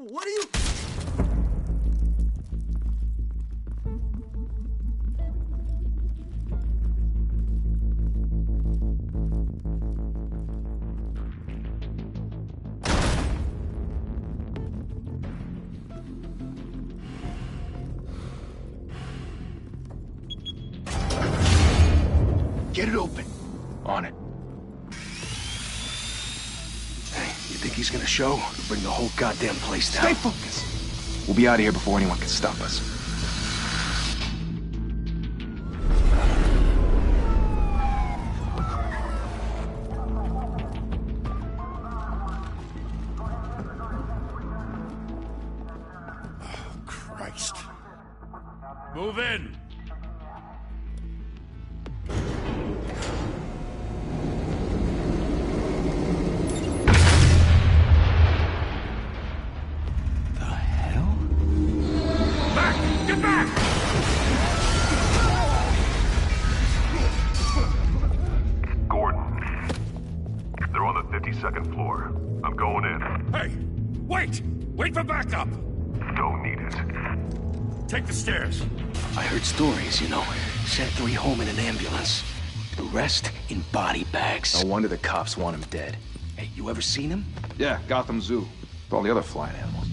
What are you... Get it open. On it. Hey, you think he's gonna show? Bring the whole goddamn place down. Stay focused. We'll be out of here before anyone can stop us. Oh, Christ. Move in! Second floor. I'm going in. Hey! Wait! Wait for backup! Don't need it. Take the stairs. I heard stories, you know. Sent 3 home in an ambulance. The rest in body bags. No wonder the cops want him dead. Hey, you ever seen him? Yeah, Gotham Zoo. With all the other flying animals.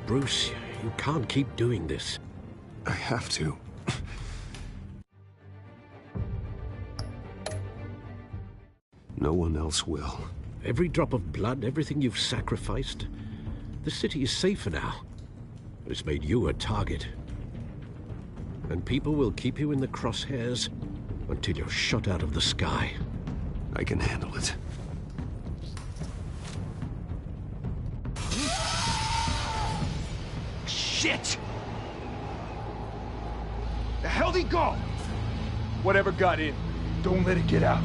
Bruce, you can't keep doing this. I have to. No one else will. Every drop of blood, everything you've sacrificed. The city is safer now. It's made you a target. And people will keep you in the crosshairs until you're shot out of the sky. I can handle it. Shit! The hell'd he go? Whatever got in, don't let it get out.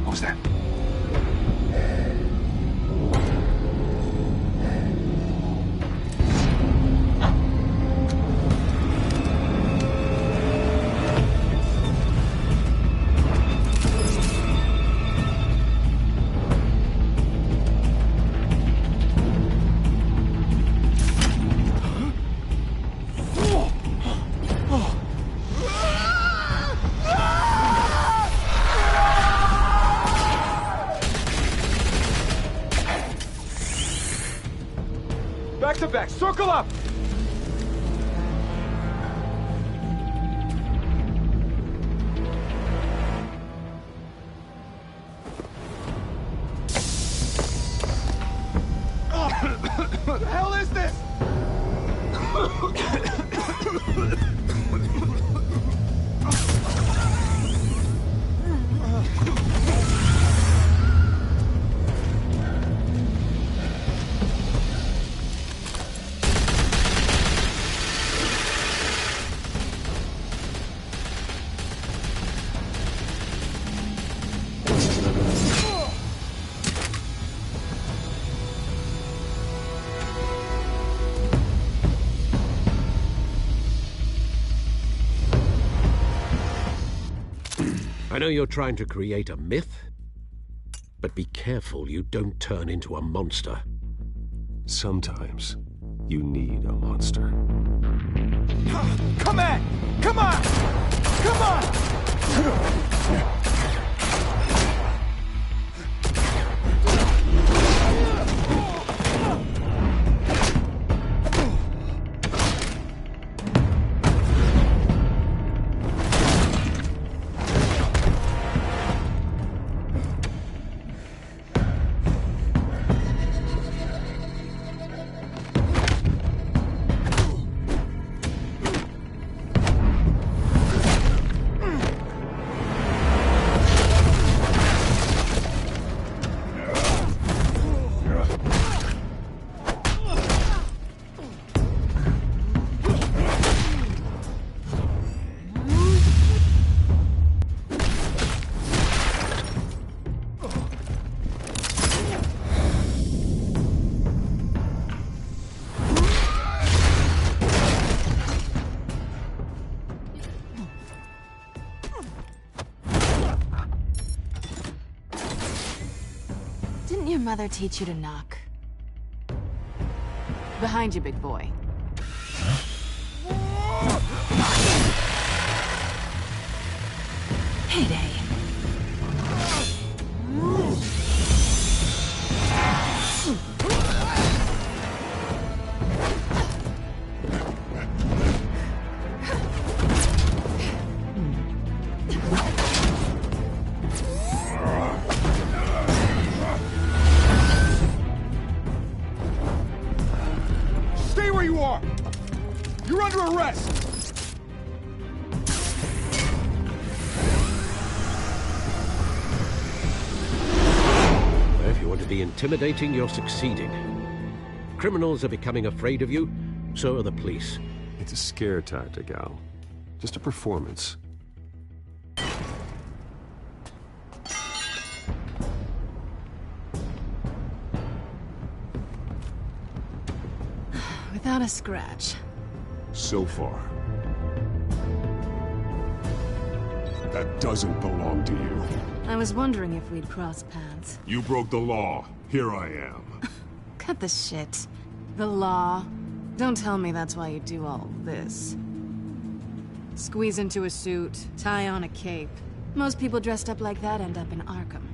What was that? Back to back, circle up! What the hell is this? I know you're trying to create a myth, but be careful you don't turn into a monster. Sometimes you need a monster. Come on! Come on! Come on! Didn't your mother teach you to knock? Behind you, big boy. Heyday. Stay where you are! You're under arrest! If you want to be intimidating, you're succeeding. Criminals are becoming afraid of you, so are the police. It's a scare tactic, Al. Just a performance. Without a scratch. So far. That doesn't belong to you. I was wondering if we'd cross paths. You broke the law. Here I am. Cut the shit. The law. Don't tell me that's why you do all this. Squeeze into a suit, tie on a cape. Most people dressed up like that end up in Arkham.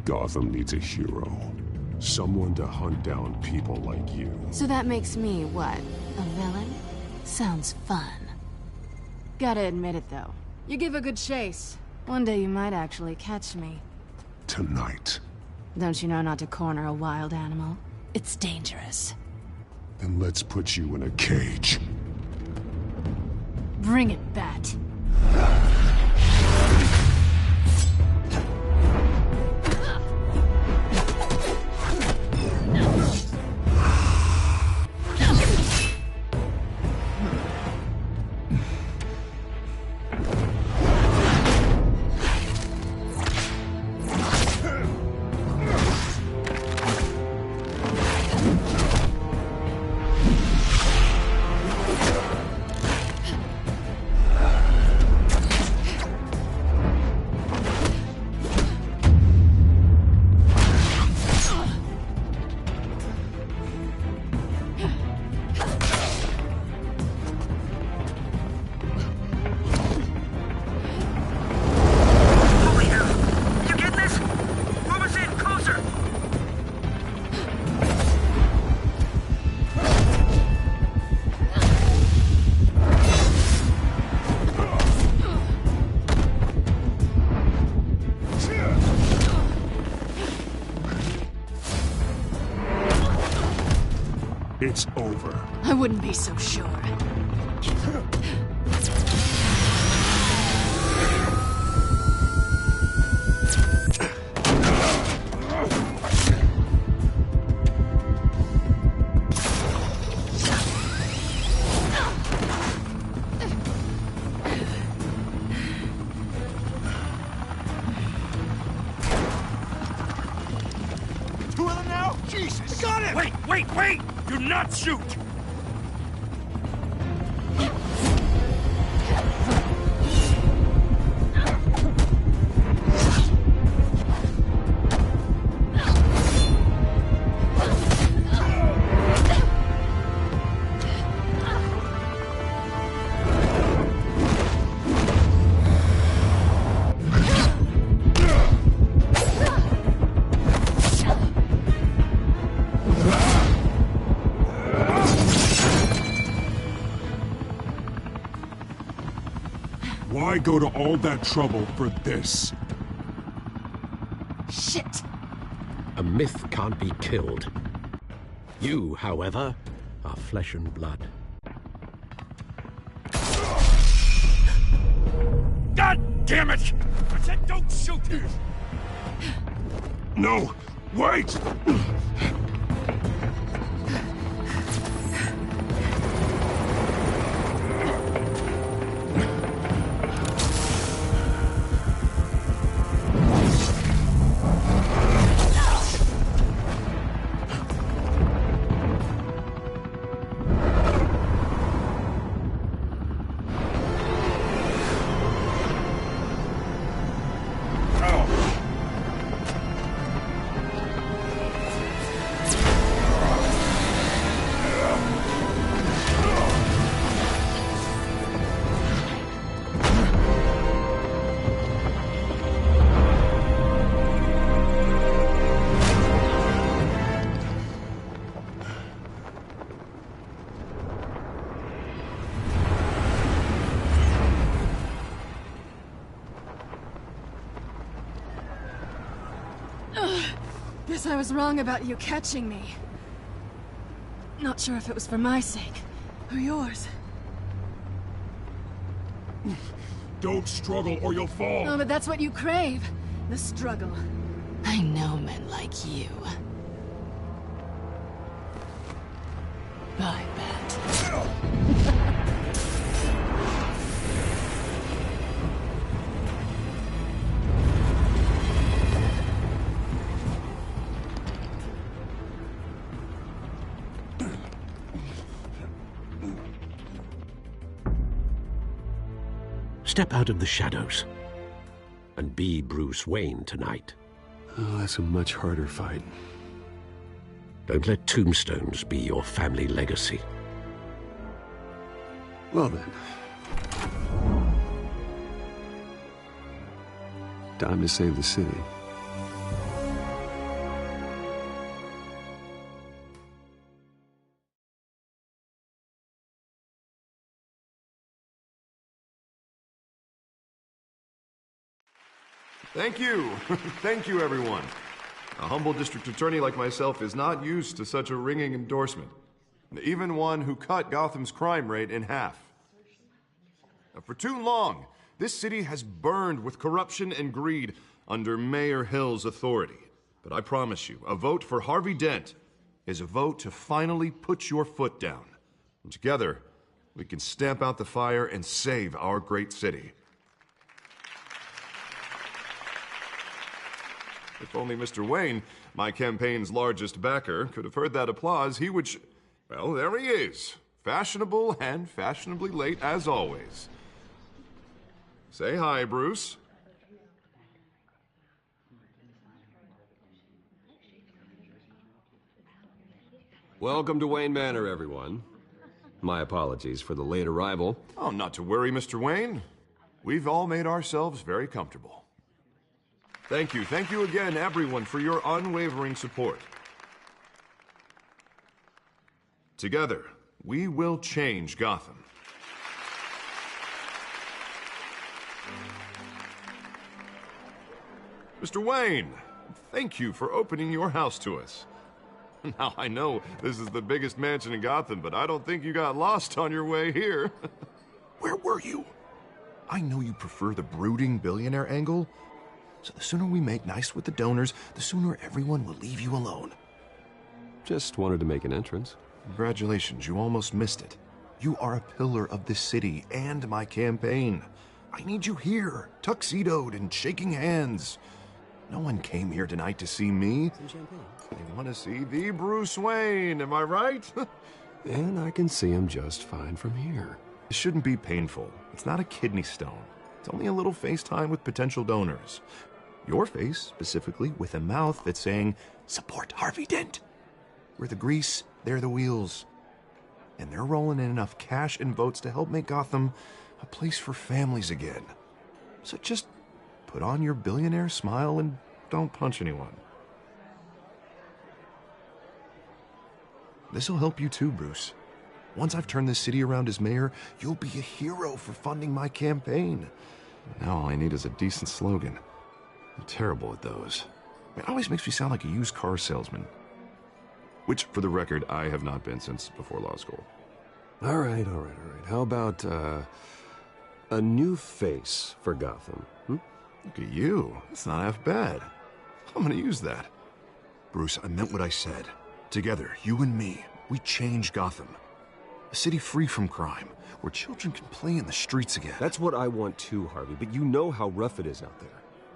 Gotham needs a hero. Someone to hunt down people like you. So that makes me, what, a villain? Sounds fun. Gotta admit it, though. You give a good chase. One day you might actually catch me. Tonight. Don't you know not to corner a wild animal? It's dangerous. Then let's put you in a cage. Bring it, Bat. It's over. I wouldn't be so sure. Two of them now? Jesus! Got him! Wait! Do not shoot! Why go to all that trouble for this? Shit! A myth can't be killed. You, however, are flesh and blood. God damn it! I said don't shoot! No! Wait! Guess I was wrong about you catching me. Not sure if it was for my sake, or yours. Don't struggle or you'll fall! Oh, but that's what you crave. The struggle. I know men like you. I bet. Step out of the shadows and be Bruce Wayne tonight. Oh, that's a much harder fight. Don't let tombstones be your family legacy. Well then. Time to save the city. Thank you. Thank you, everyone. A humble district attorney like myself is not used to such a ringing endorsement. Even one who cut Gotham's crime rate in half. For too long, this city has burned with corruption and greed under Mayor Hill's authority. But I promise you, a vote for Harvey Dent is a vote to finally put your foot down. And together, we can stamp out the fire and save our great city. If only Mr. Wayne, my campaign's largest backer, could have heard that applause, he would well, there he is. Fashionable and fashionably late as always. Say hi, Bruce. Welcome to Wayne Manor, everyone. My apologies for the late arrival. Oh, not to worry, Mr. Wayne. We've all made ourselves very comfortable. Thank you again, everyone, for your unwavering support. Together, we will change Gotham. Mr. Wayne, thank you for opening your house to us. Now, I know this is the biggest mansion in Gotham, but I don't think you got lost on your way here. Where were you? I know you prefer the brooding billionaire angle, so the sooner we make nice with the donors, the sooner everyone will leave you alone. Just wanted to make an entrance. Congratulations, you almost missed it. You are a pillar of this city and my campaign. I need you here, tuxedoed and shaking hands. No one came here tonight to see me. They want to see the Bruce Wayne, am I right? And I can see him just fine from here. It shouldn't be painful. It's not a kidney stone. It's only a little FaceTime with potential donors. Your face, specifically, with a mouth that's saying, support Harvey Dent. We're the grease, they're the wheels. And they're rolling in enough cash and votes to help make Gotham a place for families again. So just put on your billionaire smile and don't punch anyone. This'll help you too, Bruce. Once I've turned this city around as mayor, you'll be a hero for funding my campaign. Now all I need is a decent slogan. I'm terrible at those. It always makes me sound like a used car salesman. Which, for the record, I have not been since before law school. All right. How about, a new face for Gotham? Look at you. That's not half bad. I'm gonna use that. Bruce, I meant what I said. Together, you and me, we change Gotham. A city free from crime, where children can play in the streets again. That's what I want too, Harvey, but you know how rough it is out there.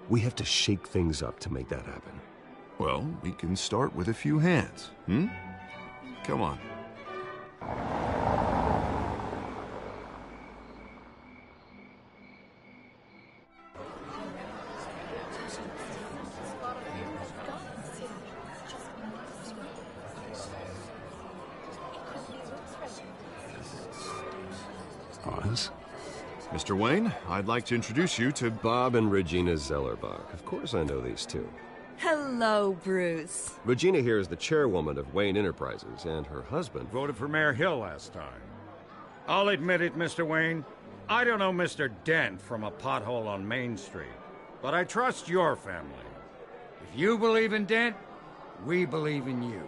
We have to shake things up to make that happen. Well, we can start with a few hands, Come on. Oz? Mr. Wayne, I'd like to introduce you to Bob and Regina Zellerbach. Of course I know these two. Hello, Bruce. Regina here is the chairwoman of Wayne Enterprises, and her husband... Voted for Mayor Hill last time. I'll admit it, Mr. Wayne. I don't know Mr. Dent from a pothole on Main Street, but I trust your family. If you believe in Dent, we believe in you.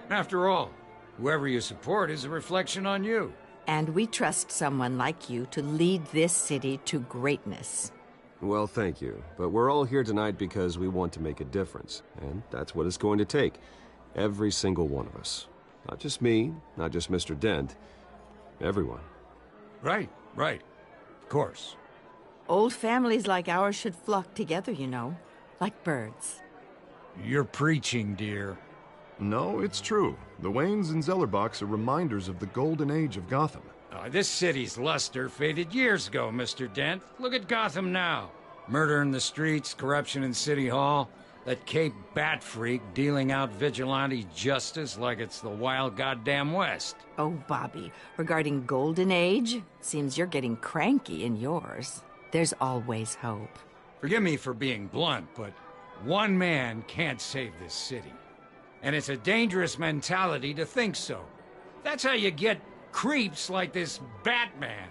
After all, whoever you support is a reflection on you. And we trust someone like you to lead this city to greatness. Well, thank you. But we're all here tonight because we want to make a difference. And that's what it's going to take. Every single one of us. Not just me, not just Mr. Dent. Everyone. Right. Of course. Old families like ours should flock together, you know. Like birds. You're preaching, dear. No, it's true. The Waynes and Zellerbachs are reminders of the golden age of Gotham. This city's luster faded years ago, Mr. Dent. Look at Gotham now. Murder in the streets, corruption in City Hall, that Cape Bat freak dealing out vigilante justice like it's the wild goddamn West. Oh, Bobby, regarding Golden Age, seems you're getting cranky in yours. There's always hope. Forgive me for being blunt, but one man can't save this city. And it's a dangerous mentality to think so. That's how you get creeps like this Batman.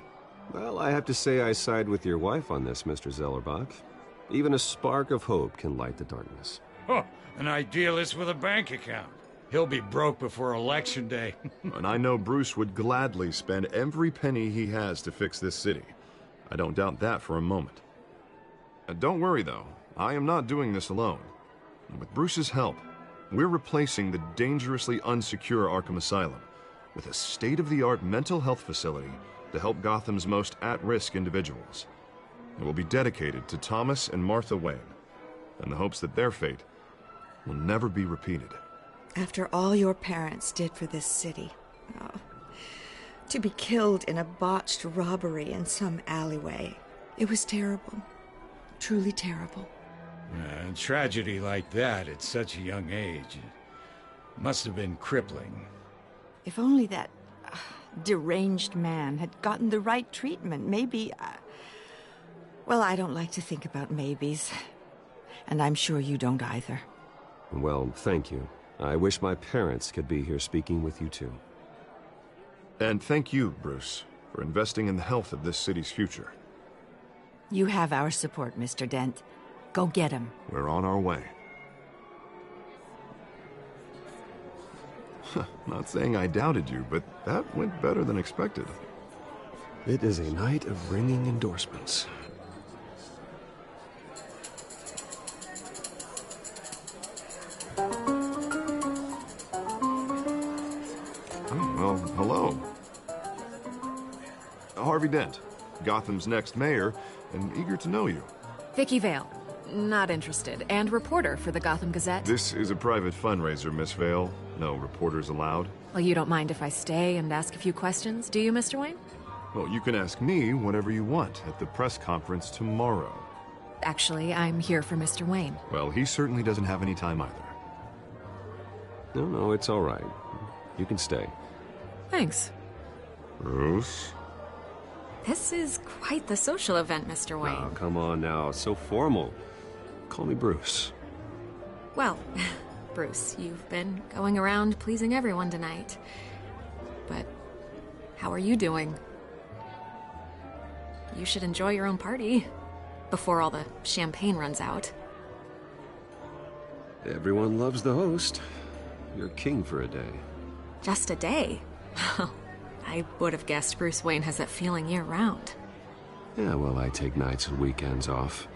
Well, I have to say I side with your wife on this, Mr. Zellerbach. Even a spark of hope can light the darkness. Oh, an idealist with a bank account. He'll be broke before Election Day. And I know Bruce would gladly spend every penny he has to fix this city. I don't doubt that for a moment. Don't worry, though. I am not doing this alone. And with Bruce's help, we're replacing the dangerously unsecure Arkham Asylum with a state-of-the-art mental health facility to help Gotham's most at-risk individuals. It will be dedicated to Thomas and Martha Wayne, in the hopes that their fate will never be repeated. After all your parents did for this city, to be killed in a botched robbery in some alleyway, it was terrible. Truly terrible. A tragedy like that at such a young age must have been crippling. If only that deranged man had gotten the right treatment, maybe... Well, I don't like to think about maybes. And I'm sure you don't either. Well, thank you. I wish my parents could be here speaking with you too. And thank you, Bruce, for investing in the health of this city's future. You have our support, Mr. Dent. Go get him. We're on our way. Not saying I doubted you, but that went better than expected. It is a night of ringing endorsements. Well, hello. Harvey Dent, Gotham's next mayor, and eager to know you. Vicky Vale. Not interested. And reporter for the Gotham Gazette. This is a private fundraiser, Miss Vale. No reporters allowed. Well, you don't mind if I stay and ask a few questions, do you, Mr. Wayne? Well, you can ask me whatever you want at the press conference tomorrow. Actually, I'm here for Mr. Wayne. Well, he certainly doesn't have any time either. No, it's all right. You can stay. Thanks. Bruce? This is quite the social event, Mr. Wayne. Oh, come on now. It's so formal. Call me Bruce. Well, Bruce, you've been going around pleasing everyone tonight. But How are you doing? You should enjoy your own party before all the champagne runs out. Everyone loves the host. You're king for a day. Just a day? I would have guessed Bruce Wayne has that feeling year-round. Yeah, well, I take nights and weekends off.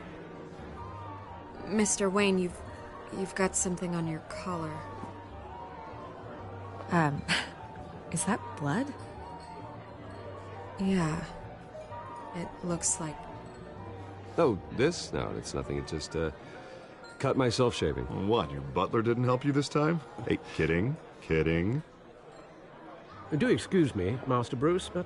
Mr. Wayne, you've got something on your collar. Is that blood? Yeah. It looks like... Oh, this? No, it's nothing. It just, cut myself shaving. What, your butler didn't help you this time? Hey, kidding. Do excuse me, Master Bruce, but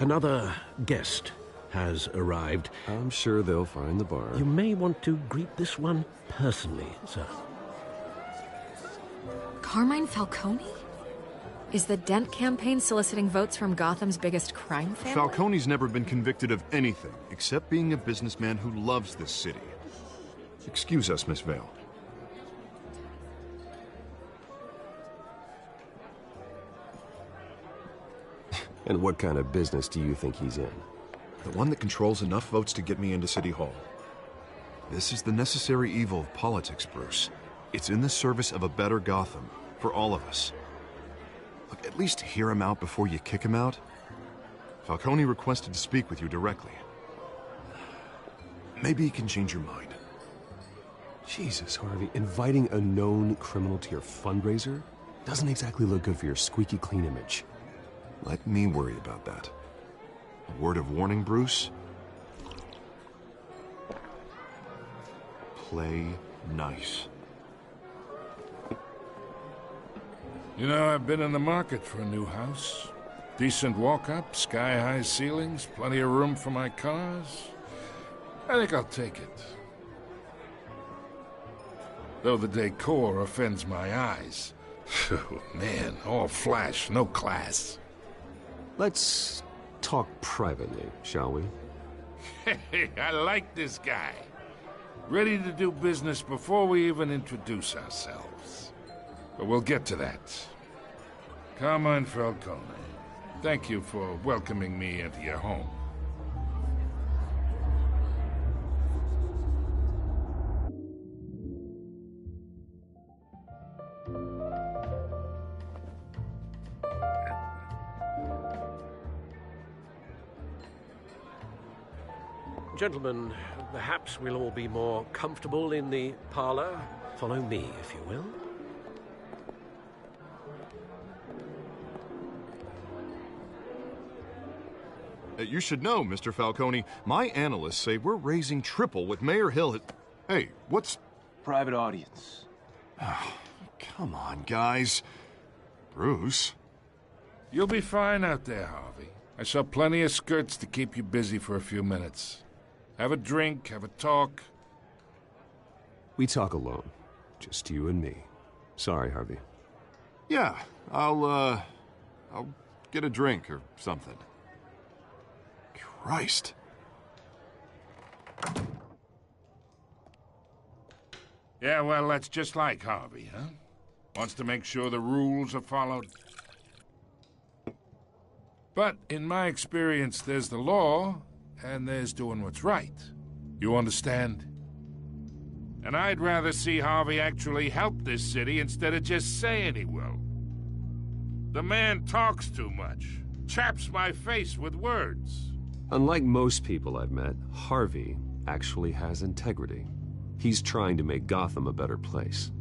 another guest has arrived. I'm sure they'll find the bar. You may want to greet this one personally, sir. Carmine Falcone? Is the Dent campaign soliciting votes from Gotham's biggest crime family? Falcone's never been convicted of anything, except being a businessman who loves this city. Excuse us, Miss Vale. And what kind of business do you think he's in? The one that controls enough votes to get me into City Hall. This is the necessary evil of politics, Bruce. It's in the service of a better Gotham, for all of us. Look, at least hear him out before you kick him out. Falcone requested to speak with you directly. Maybe he can change your mind. Jesus, Harvey, inviting a known criminal to your fundraiser doesn't exactly look good for your squeaky clean image. Let me worry about that. A word of warning, Bruce. Play nice. You know, I've been in the market for a new house. Decent walk-up, sky-high ceilings, plenty of room for my cars. I think I'll take it. Though the decor offends my eyes. Oh, man, all flash, no class. Let's talk privately, shall we? Hey, I like this guy. Ready to do business before we even introduce ourselves. But we'll get to that. Carmine Falcone, thank you for welcoming me into your home. Gentlemen, perhaps we'll all be more comfortable in the parlor. Follow me, if you will. You should know, Mr. Falcone, my analysts say we're raising triple what Mayor Hill had... Hey, what's... Private audience. Oh, come on, guys. Bruce? You'll be fine out there, Harvey. I saw plenty of skirts to keep you busy for a few minutes. Have a drink, have a talk. We talk alone. Just you and me. Sorry, Harvey. Yeah, I'll get a drink or something. Christ. Yeah, well, that's just like Harvey, huh? Wants to make sure the rules are followed. But in my experience, there's the law, and there's doing what's right. You understand? And I'd rather see Harvey actually help this city instead of just saying he will. The man talks too much, chaps my face with words. Unlike most people I've met, Harvey actually has integrity. He's trying to make Gotham a better place.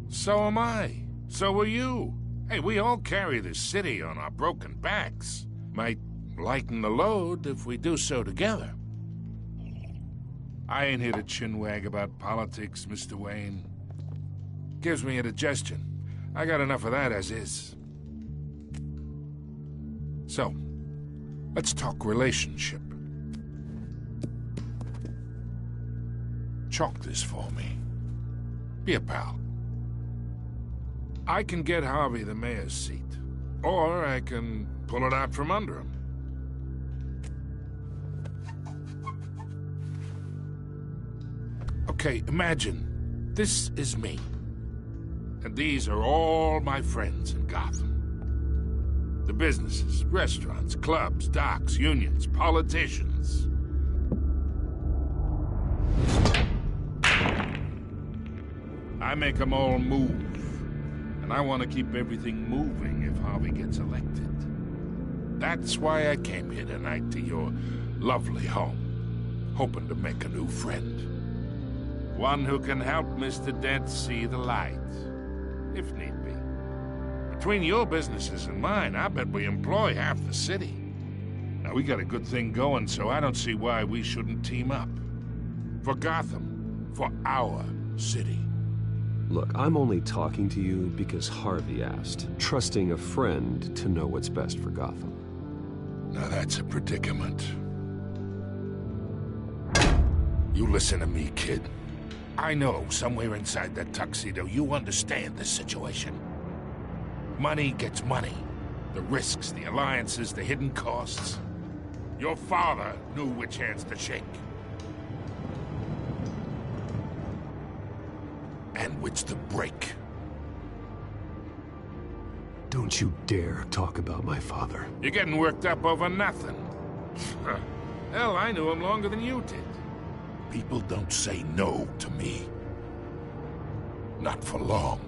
So am I. So are you. Hey, we all carry this city on our broken backs. Might lighten the load if we do so together. I ain't here to chinwag about politics, Mr. Wayne. Gives me indigestion. I got enough of that as is. So, let's talk relationship. Chalk this for me. Be a pal. I can get Harvey the mayor's seat, or I can pull it out from under him. Okay, imagine this is me, and these are all my friends in Gotham. The businesses, restaurants, clubs, docks, unions, politicians. I make them all move. And I want to keep everything moving if Harvey gets elected. That's why I came here tonight to your lovely home, hoping to make a new friend. One who can help Mr. Dent see the light, if need be. Between your businesses and mine, I bet we employ half the city. Now, we got a good thing going, so I don't see why we shouldn't team up. For Gotham, for our city. Look, I'm only talking to you because Harvey asked, trusting a friend to know what's best for Gotham. Now that's a predicament. You listen to me, kid. I know somewhere inside that tuxedo you understand the situation. Money gets money. The risks, the alliances, the hidden costs. Your father knew which hands to shake. And which to break. Don't you dare talk about my father. You're getting worked up over nothing. Hell, I knew him longer than you did. People don't say no to me. Not for long.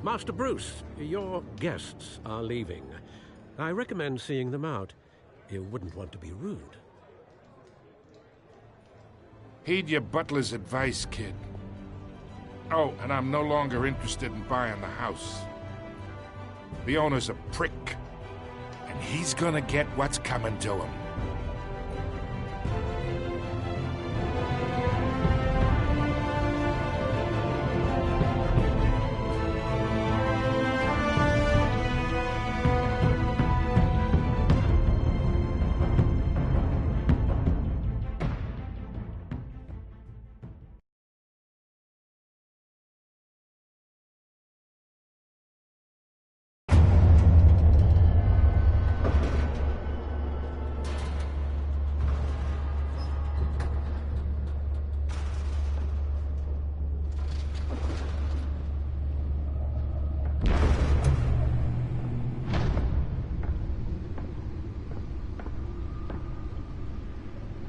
Master Bruce, your guests are leaving. I recommend seeing them out. You wouldn't want to be rude. Heed your butler's advice, kid. Oh, and I'm no longer interested in buying the house. The owner's a prick, and he's gonna get what's coming to him.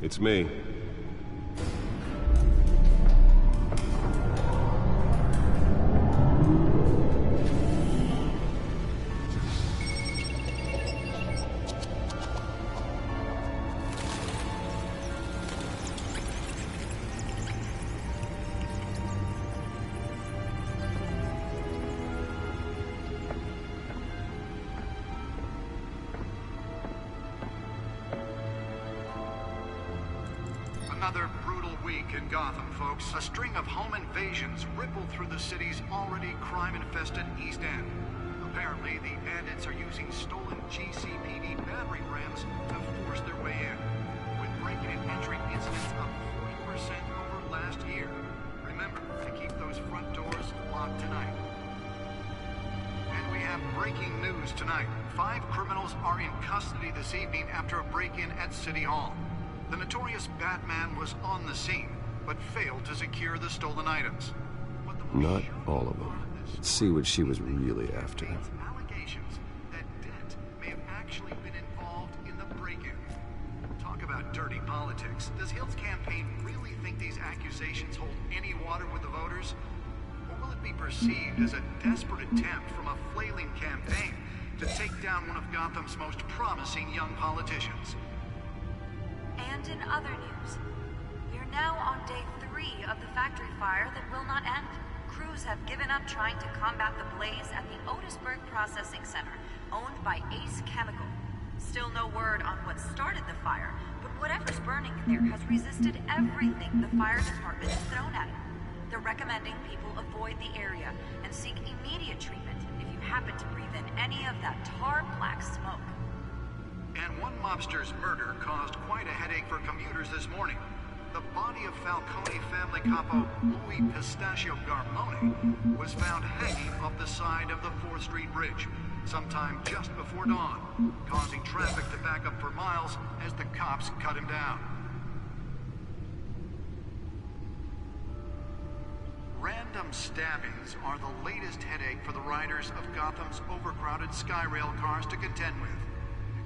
It's me. Another brutal week in Gotham, folks. A string of home invasions rippled through the city's already crime-infested East End. Apparently, the bandits are using stolen GCPD battering rams to force their way in, with break-in and entry incidents up 40% over last year. Remember to keep those front doors locked tonight. And we have breaking news tonight. 5 criminals are in custody this evening after a break-in at City Hall. The notorious Batman was on the scene, but failed to secure the stolen items. Not all of them. Let's see what she was really after. Allegations that Dent may have actually been involved in the break-in. Talk about dirty politics. Does Hill's campaign really think these accusations hold any water with the voters? Or will it be perceived as a desperate attempt from a flailing campaign to take down one of Gotham's most promising young politicians? And in other news, we're now on day 3 of the factory fire that will not end. Crews have given up trying to combat the blaze at the Otisburg Processing Center, owned by Ace Chemical. Still no word on what started the fire, but whatever's burning in there has resisted everything the fire department has thrown at it. They're recommending people avoid the area and seek immediate treatment if you happen to breathe in any of that tar black smoke. And one mobster's murder caused quite a headache for commuters this morning. The body of Falcone family capo Louis Pistachio Garmone was found hanging off the side of the 4th Street Bridge sometime just before dawn, causing traffic to back up for miles as the cops cut him down. Ren random stabbings are the latest headache for the riders of Gotham's overcrowded Skyrail cars to contend with.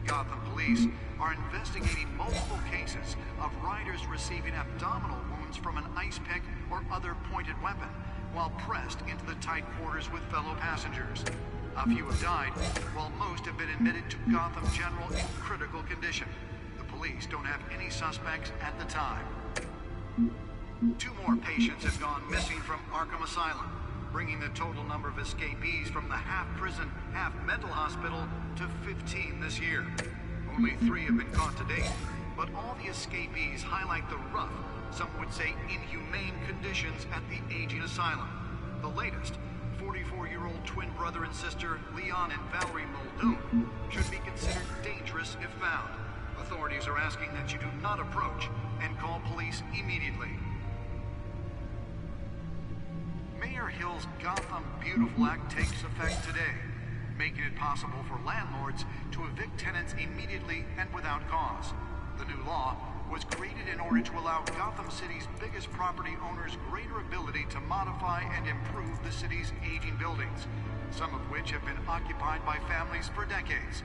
Gotham police are investigating multiple cases of riders receiving abdominal wounds from an ice pick or other pointed weapon while pressed into the tight quarters with fellow passengers. A few have died, while most have been admitted to Gotham General in critical condition. The police don't have any suspects at the time. 2 more patients have gone missing from Arkham Asylum, bringing the total number of escapees from the half-prison, half-mental hospital to 15 this year. Only 3 have been caught to date, but all the escapees highlight the rough, some would say inhumane conditions at the aging asylum. The latest, 44-year-old twin brother and sister Leon and Valerie Muldoon, should be considered dangerous if found. Authorities are asking that you do not approach and call police immediately. Mayor Hill's Gotham Beautiful Act takes effect today, making it possible for landlords to evict tenants immediately and without cause. The new law was created in order to allow Gotham City's biggest property owners greater ability to modify and improve the city's aging buildings, some of which have been occupied by families for decades.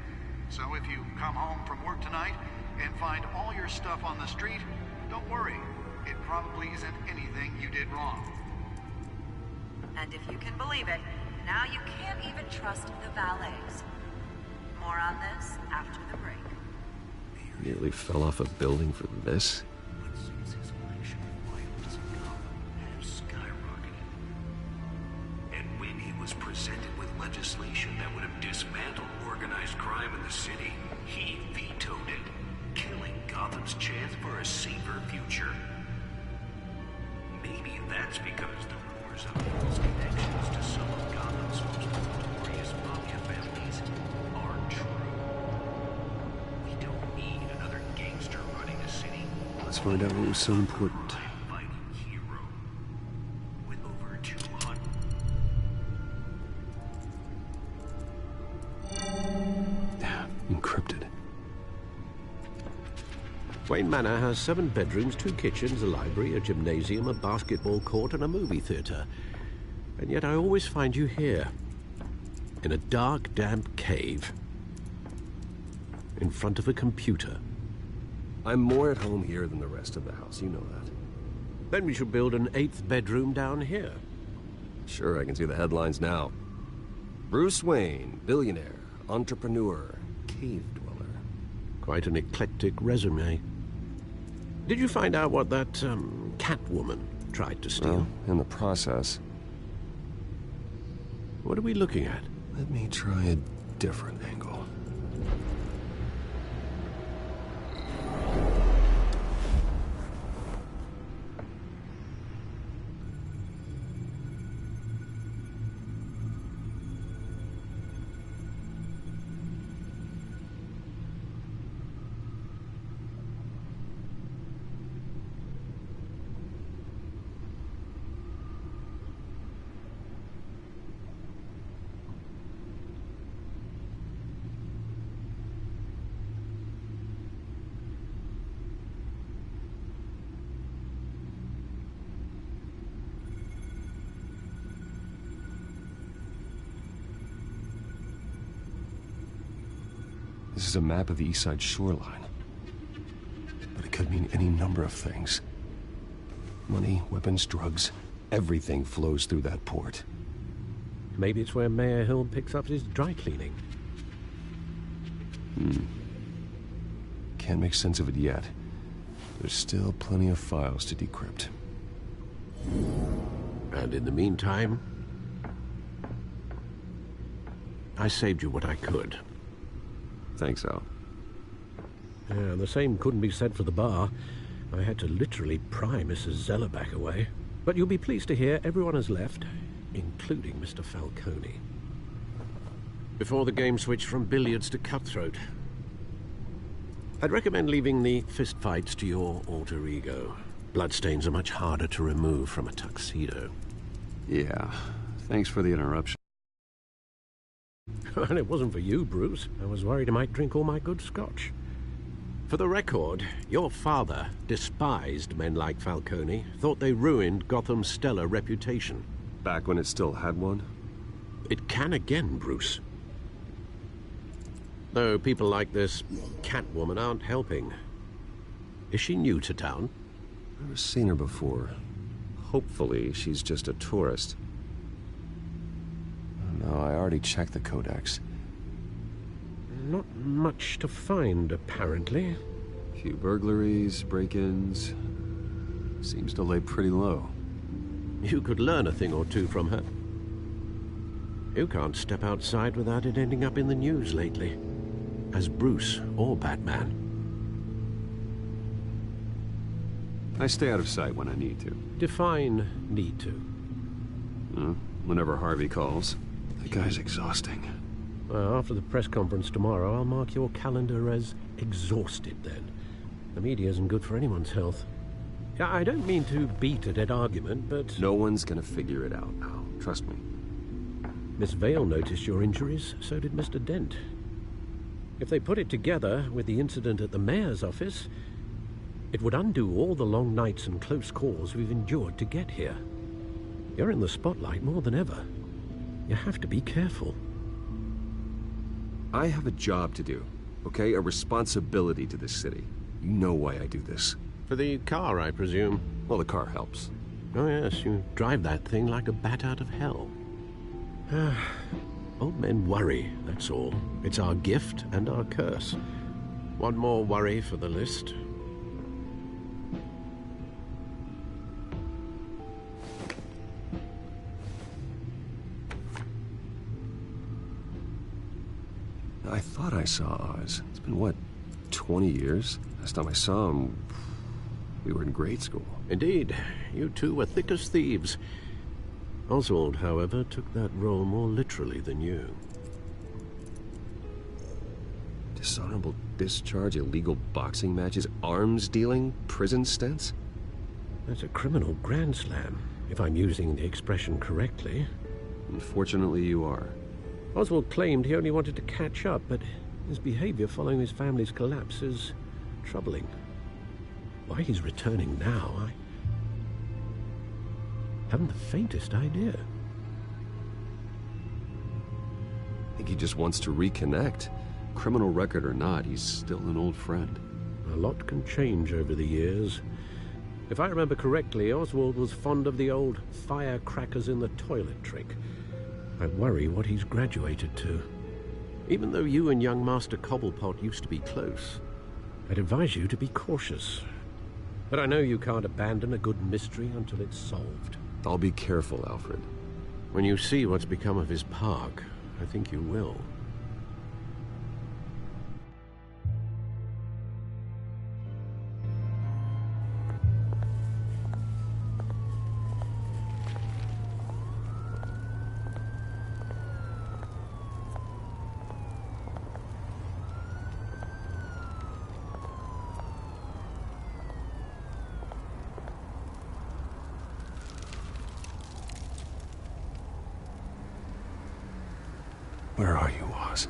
So if you come home from work tonight and find all your stuff on the street, don't worry. It probably isn't anything you did wrong. And if you can believe it, now you can't even trust the valets. More on this after the break. Nearly fell off a building for this? And when he was presented with legislation that would have dismantled organized crime in the city, he vetoed it, killing Gotham's chance for a safer future. Maybe that's because the rumors of his connections to some of Gotham's most notorious mafia families aren't true. We don't need another gangster running a city. Let's find out what was so important. Fighting hero with over 200. Encrypted. Wayne Manor has 7 bedrooms, 2 kitchens, a library, a gymnasium, a basketball court, and a movie theater. And yet I always find you here, in a dark, damp cave, in front of a computer. I'm more at home here than the rest of the house, you know that. Then we should build an 8th bedroom down here. Sure, I can see the headlines now. Bruce Wayne, billionaire, entrepreneur, cave dweller. Quite an eclectic resume. Did you find out what that, Catwoman tried to steal? Well, in the process. What are we looking at? Let me try a different angle. This is a map of the East Side shoreline. But it could mean any number of things. Money, weapons, drugs, everything flows through that port. Maybe it's where Mayor Hill picks up his dry cleaning. Can't make sense of it yet. There's still plenty of files to decrypt. And in the meantime, I saved you what I could. Thanks, Al. Yeah, the same couldn't be said for the bar. I had to literally pry Mrs. Zeller back away. But you'll be pleased to hear everyone has left, including Mr. Falcone. Before the game switched from billiards to cutthroat. I'd recommend leaving the fistfights to your alter ego. Bloodstains are much harder to remove from a tuxedo. Yeah, thanks for the interruption. And it wasn't for you, Bruce. I was worried I might drink all my good scotch. For the record, your father despised men like Falcone, thought they ruined Gotham's stellar reputation. Back when it still had one? It can again, Bruce. Though people like this Catwoman aren't helping. Is she new to town? Never seen her before. Hopefully, she's just a tourist. No, I already checked the codex. Not much to find, apparently. Few burglaries, break-ins. Seems to lay pretty low. You could learn a thing or two from her. You can't step outside without it ending up in the news lately. As Bruce or Batman. I stay out of sight when I need to. Define need to. Whenever Harvey calls. That guy's exhausting. Well, after the press conference tomorrow, I'll mark your calendar as exhausted then. The media isn't good for anyone's health. I don't mean to beat a dead argument, but... No one's gonna figure it out now. Trust me. Miss Vale noticed your injuries, so did Mr. Dent. If they put it together with the incident at the mayor's office, it would undo all the long nights and close calls we've endured to get here. You're in the spotlight more than ever. You have to be careful. I have a job to do, okay? A responsibility to this city. You know why I do this. For the car, I presume? Well, the car helps. Oh yes, you drive that thing like a bat out of hell. Old men worry, that's all. It's our gift and our curse. One more worry for the list. I thought I saw Oz. It's been, what, 20 years? Last time I saw him, we were in grade school. Indeed. You two were thick as thieves. Oswald, however, took that role more literally than you. Dishonorable discharge, illegal boxing matches, arms dealing, prison stints? That's a criminal grand slam, if I'm using the expression correctly. Unfortunately, you are. Oswald claimed he only wanted to catch up, but his behavior following his family's collapse is troubling. Why he's returning now, I haven't the faintest idea. I think he just wants to reconnect. Criminal record or not, he's still an old friend. A lot can change over the years. If I remember correctly, Oswald was fond of the old firecrackers in the toilet trick. I worry what he's graduated to. Even though you and young Master Cobblepot used to be close, I'd advise you to be cautious. But I know you can't abandon a good mystery until it's solved. I'll be careful, Alfred. When you see what's become of his park, I think you will. Where are you, Oz?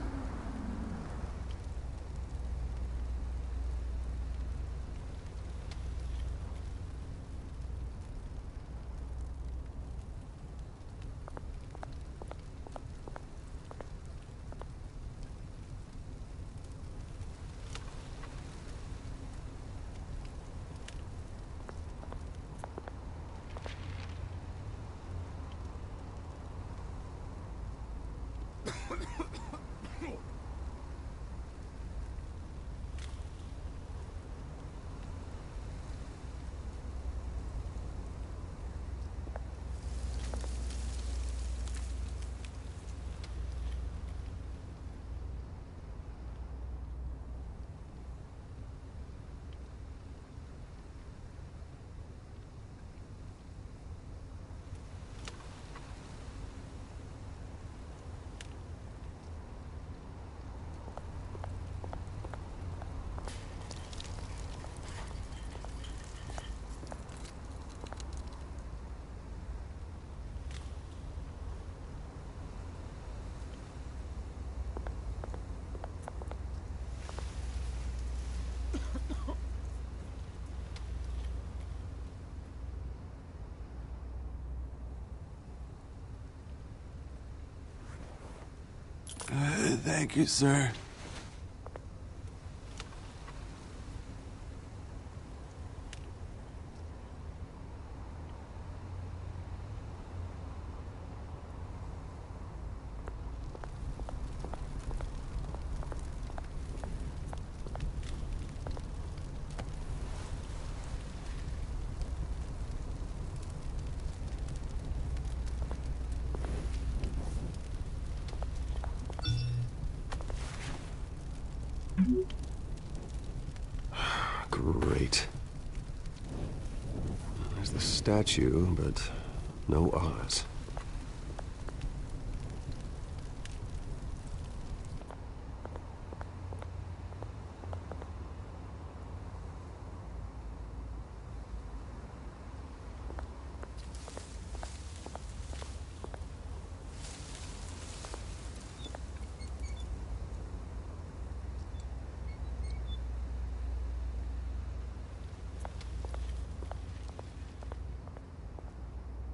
Thank you, sir. Great. There's the statue, but no Oz.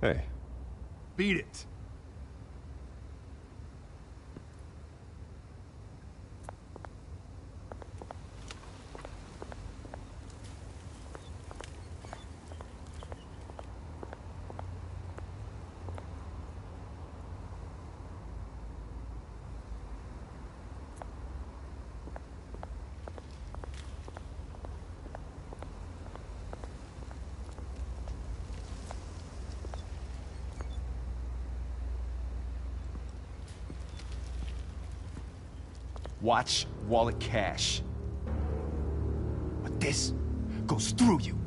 Hey. Beat it. Watch wallet cash. But this goes through you.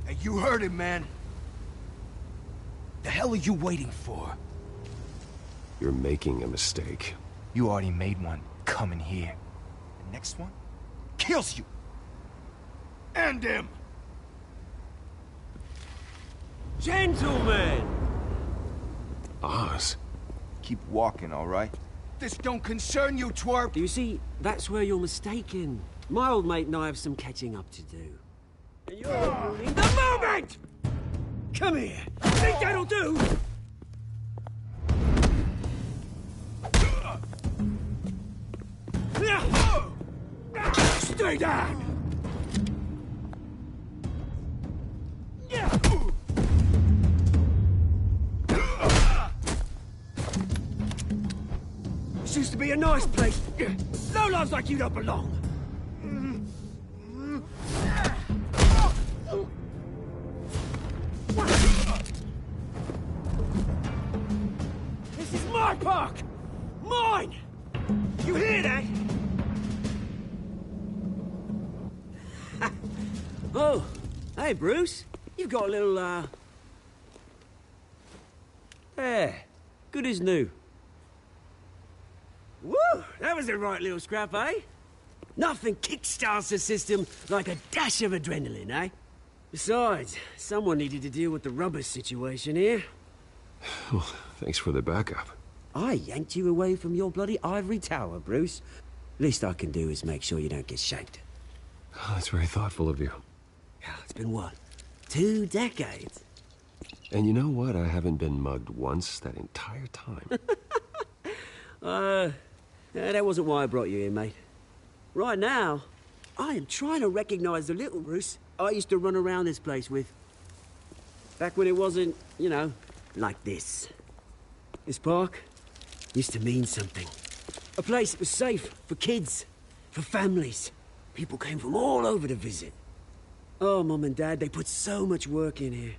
Hey, you heard it, man. The hell are you waiting for? You're making a mistake. You already made one coming here. The next one kills you. And him. Gentlemen! Oz. Keep walking, all right? This don't concern you, twerp! You see, that's where you're mistaken. My old mate and I have some catching up to do. And you're ruining the moment! Come here! Think that'll do? Stay down! This used to be a nice place. No lives like you don't belong. This is my park! Mine! You hear that? Oh, hey, Bruce. You've got a little, There. Good as new. Woo! That was a right little scrap, eh? Nothing kickstarts the system like a dash of adrenaline, eh? Besides, someone needed to deal with the rubber situation here. Well, thanks for the backup. I yanked you away from your bloody ivory tower, Bruce. Least I can do is make sure you don't get shanked. Oh, that's very thoughtful of you. It's been what? 2 decades? And you know what? I haven't been mugged once that entire time. That wasn't why I brought you here, mate. Right now, I am trying to recognize the little Bruce I used to run around this place with. Back when it wasn't, you know, like this. This park used to mean something. A place that was safe for kids, for families. People came from all over to visit. Oh, Mum and Dad, they put so much work in here.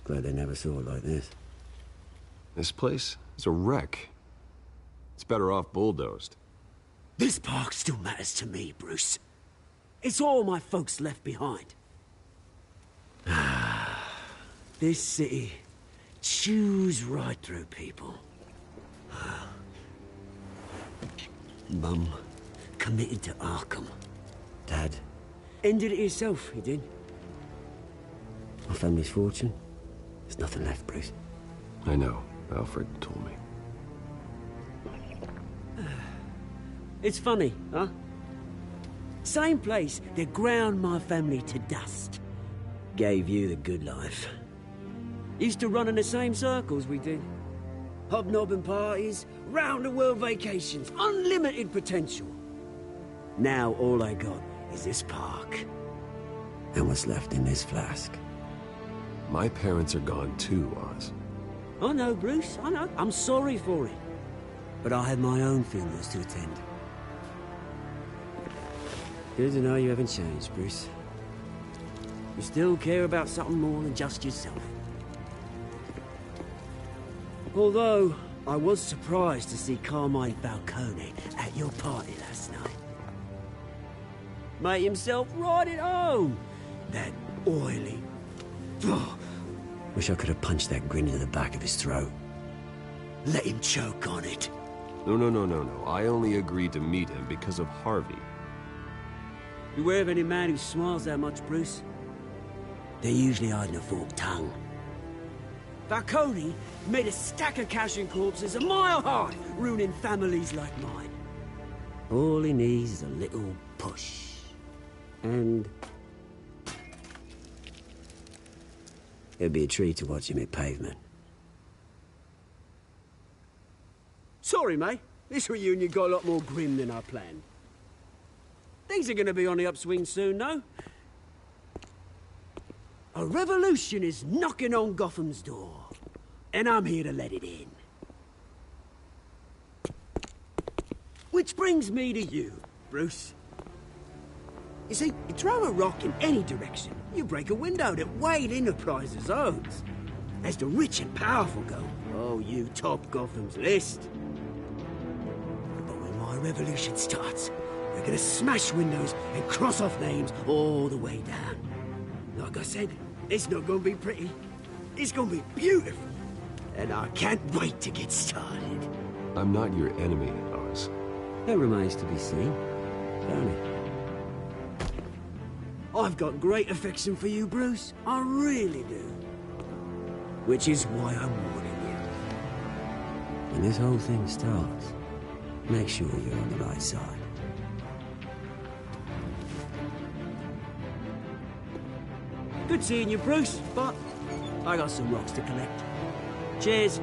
Glad they never saw it like this. This place is a wreck. It's better off bulldozed. This park still matters to me, Bruce. It's all my folks left behind. This city chews right through people. Mum committed to Arkham. Dad ended it himself, he did. My family's fortune, there's nothing left, Bruce. I know. Alfred told me. It's funny, huh? Same place that ground my family to dust. Gave you the good life. Used to run in the same circles we did. Hobnobbing parties, round-the-world vacations, unlimited potential. Now all I got is this park. And what's left in this flask. My parents are gone too, Oz. I know, Bruce, I know. I'm sorry for it. But I have my own funerals to attend. Good to know you haven't changed, Bruce. You still care about something more than just yourself. Although, I was surprised to see Carmine Falcone at your party last night. Made himself right at home. That oily... Oh, wish I could have punched that grin into the back of his throat. Let him choke on it. No. I only agreed to meet him because of Harvey. Beware of any man who smiles that much, Bruce. They're usually hiding a forked tongue. Falcone made a stack of cash and corpses a mile high, ruining families like mine. All he needs is a little push. And... it'd be a treat to watch him hit pavement. Sorry, mate. This reunion got a lot more grim than I planned. Things are gonna be on the upswing soon, though. A revolution is knocking on Gotham's door. And I'm here to let it in. Which brings me to you, Bruce. You see, you throw a rock in any direction, you break a window that Wayne Enterprises owns. As the rich and powerful go, oh, you top Gotham's list. But when my revolution starts, we're gonna smash windows and cross off names all the way down. Like I said, it's not gonna be pretty. It's gonna be beautiful. And I can't wait to get started. I'm not your enemy, Oz. That remains to be seen, don't it? I've got great affection for you, Bruce. I really do. Which is why I'm warning you. When this whole thing starts, make sure you're on the right side. Good seeing you, Bruce, but I got some rocks to collect. Cheers.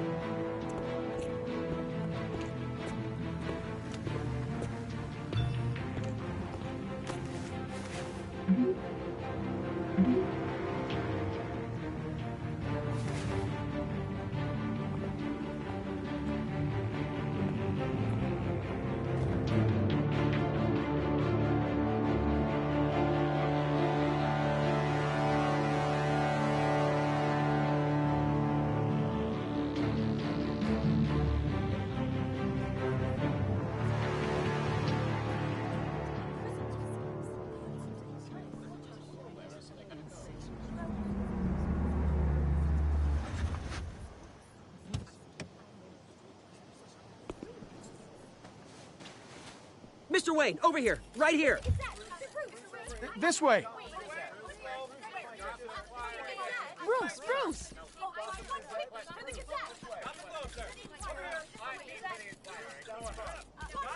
Mr. Wayne, over here. Right here. This way. Bruce!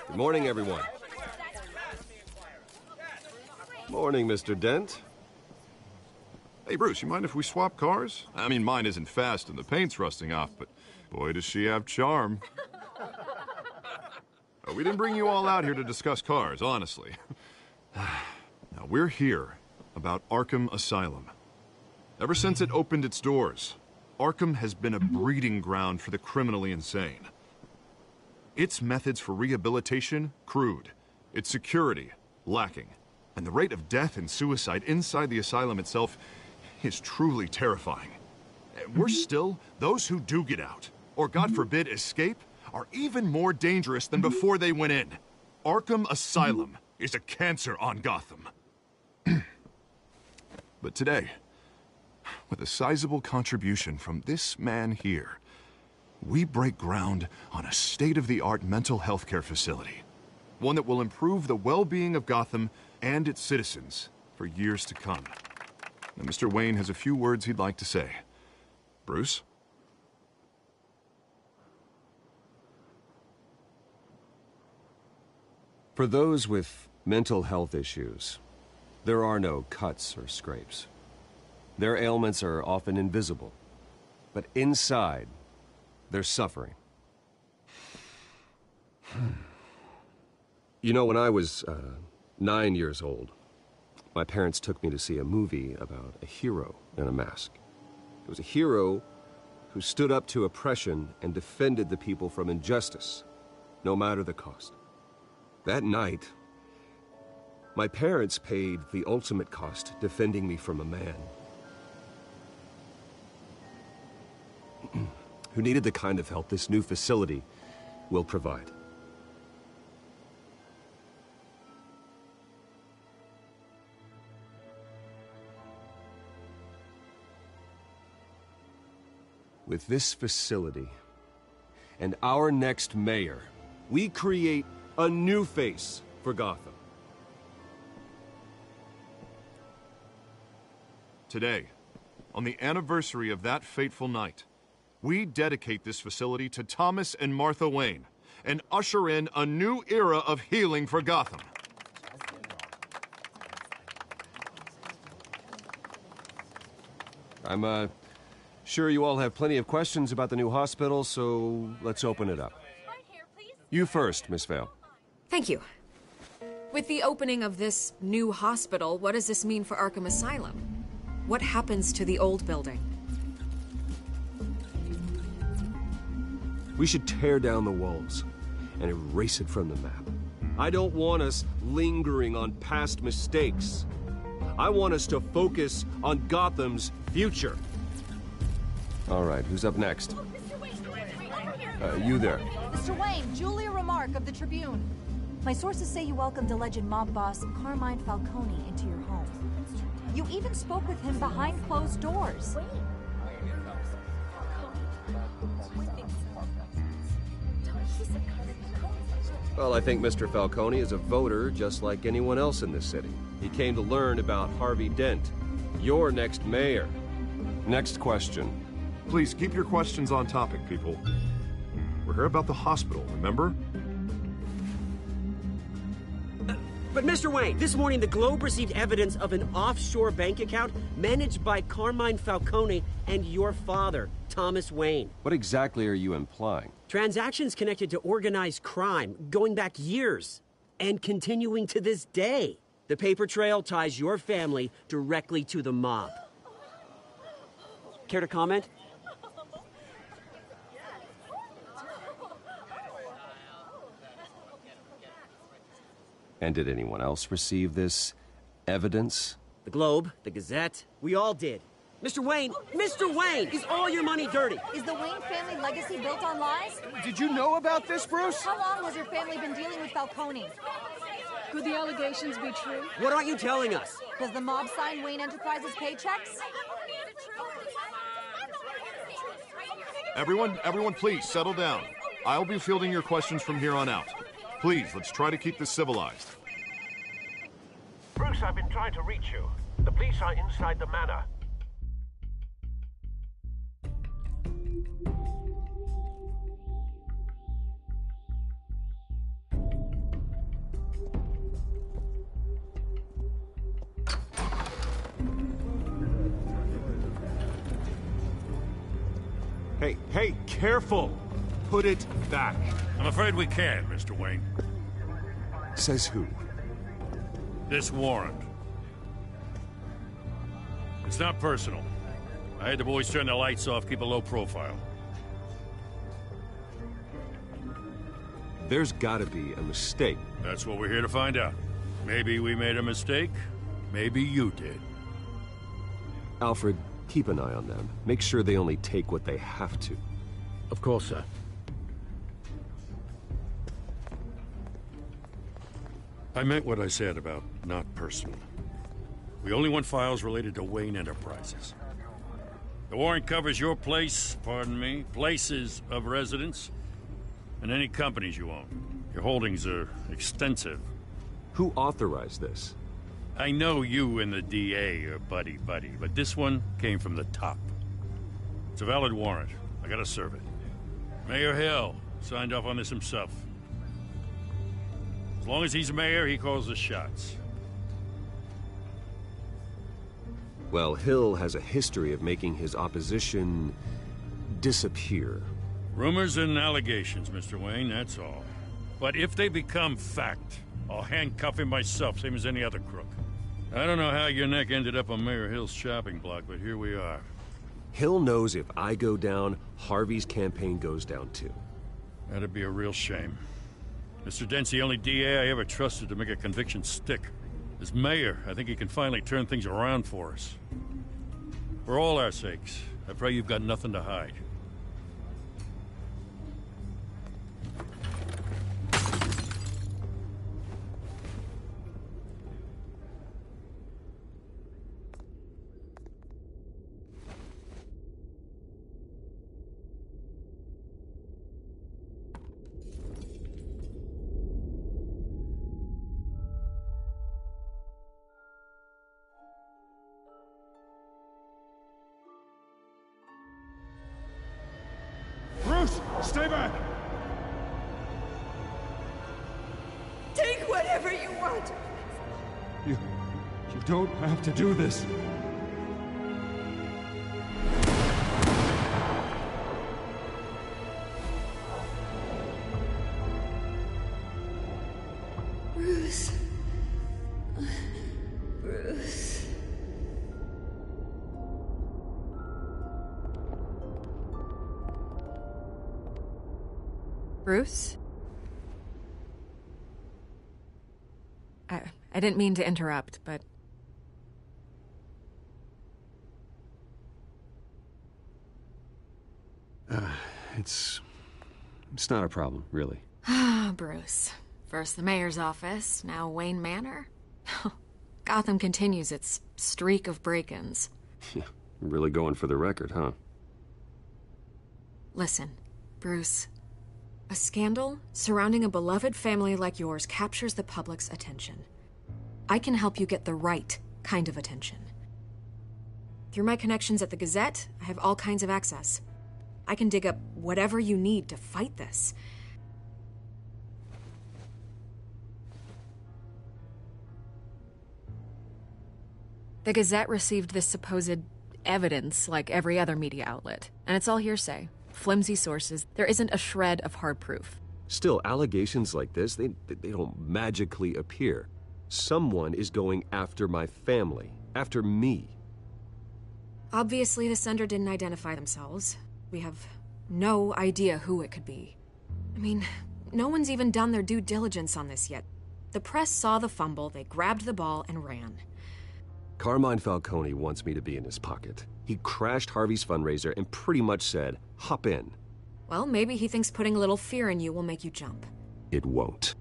Good morning, everyone. Morning, Mr. Dent. Hey, Bruce, you mind if we swap cars? I mean, mine isn't fast and the paint's rusting off, but boy, does she have charm. We didn't bring you all out here to discuss cars, honestly. Now, we're here about Arkham Asylum. Ever since it opened its doors, Arkham has been a breeding ground for the criminally insane. Its methods for rehabilitation, crude. Its security, lacking. And the rate of death and suicide inside the asylum itself is truly terrifying. Worse still, those who do get out, or God forbid, escape, are even more dangerous than before they went in. Arkham Asylum is a cancer on Gotham. But today, with a sizable contribution from this man here, we break ground on a state-of-the-art mental health care facility. One that will improve the well-being of Gotham and its citizens for years to come. Now, Mr. Wayne has a few words he'd like to say. Bruce? For those with mental health issues, there are no cuts or scrapes. Their ailments are often invisible. But inside, they're suffering. You know, when I was 9 years old, my parents took me to see a movie about a hero in a mask. It was a hero who stood up to oppression and defended the people from injustice, no matter the cost. That night, my parents paid the ultimate cost defending me from a man who needed the kind of help this new facility will provide. With this facility and our next mayor, we create a new face for Gotham. Today, on the anniversary of that fateful night, we dedicate this facility to Thomas and Martha Wayne and usher in a new era of healing for Gotham. I'm sure you all have plenty of questions about the new hospital, so let's open it up. You first, Miss Vale. Thank you. With the opening of this new hospital, what does this mean for Arkham Asylum? What happens to the old building? We should tear down the walls and erase it from the map. I don't want us lingering on past mistakes. I want us to focus on Gotham's future. All right, who's up next? You there. Mr. Wayne, Julia Remark of the Tribune. My sources say you welcomed alleged mob boss Carmine Falcone into your home. You even spoke with him behind closed doors. Well, I think Mr. Falcone is a voter just like anyone else in this city. He came to learn about Harvey Dent, your next mayor. Next question. Please keep your questions on topic, people. We're here about the hospital, remember? But Mr. Wayne, this morning the Globe received evidence of an offshore bank account managed by Carmine Falcone and your father, Thomas Wayne. What exactly are you implying? Transactions connected to organized crime going back years and continuing to this day. The paper trail ties your family directly to the mob. Care to comment? And did anyone else receive this evidence? The Globe, the Gazette, we all did. Mr. Wayne, is all your money dirty? Is the Wayne family legacy built on lies? Did you know about this, Bruce? How long has your family been dealing with Falcone? Could the allegations be true? What aren't you telling us? Does the mob sign Wayne Enterprises paychecks? Everyone, please settle down. I'll be fielding your questions from here on out. Please, let's try to keep this civilized. Bruce, I've been trying to reach you. The police are inside the manor. Hey, careful! Put it back. I'm afraid we can't, Mr. Wayne. Says who? This warrant. It's not personal. I had the boys turn the lights off, keep a low profile. There's gotta be a mistake. That's what we're here to find out. Maybe we made a mistake. Maybe you did. Alfred, keep an eye on them. Make sure they only take what they have to. Of course, sir. I meant what I said about not personal. We only want files related to Wayne Enterprises. The warrant covers your place, pardon me, places of residence, and any companies you own. Your holdings are extensive. Who authorized this? I know you and the DA are buddy-buddy, but this one came from the top. It's a valid warrant. I gotta serve it. Mayor Hill signed off on this himself. As long as he's mayor, he calls the shots. Well, Hill has a history of making his opposition disappear. Rumors and allegations, Mr. Wayne, that's all. But if they become fact, I'll handcuff him myself, same as any other crook. I don't know how your neck ended up on Mayor Hill's shopping block, but here we are. Hill knows if I go down, Harvey's campaign goes down too. That'd be a real shame. Mr. Dent's the only DA I ever trusted to make a conviction stick. As mayor, I think he can finally turn things around for us. For all our sakes, I pray you've got nothing to hide. Bruce, stay back! Take whatever you want. You don't have to do this. Bruce. Bruce. Bruce? I didn't mean to interrupt, but... It's not a problem, really. Ah, Bruce. First the mayor's office, now Wayne Manor. Gotham continues its streak of break-ins. Yeah, really going for the record, huh? Listen, Bruce. A scandal surrounding a beloved family like yours captures the public's attention. I can help you get the right kind of attention. Through my connections at the Gazette, I have all kinds of access. I can dig up whatever you need to fight this. The Gazette received this supposed evidence like every other media outlet, and it's all hearsay. Flimsy sources. There isn't a shred of hard proof. Still, allegations like this, they don't magically appear. Someone is going after my family, after me. Obviously, the sender didn't identify themselves. We have no idea who it could be. I mean, no one's even done their due diligence on this yet. The press saw the fumble, they grabbed the ball and ran. Carmine Falcone wants me to be in his pocket. He crashed Harvey's fundraiser and pretty much said, hop in. Well, maybe he thinks putting a little fear in you will make you jump. It won't.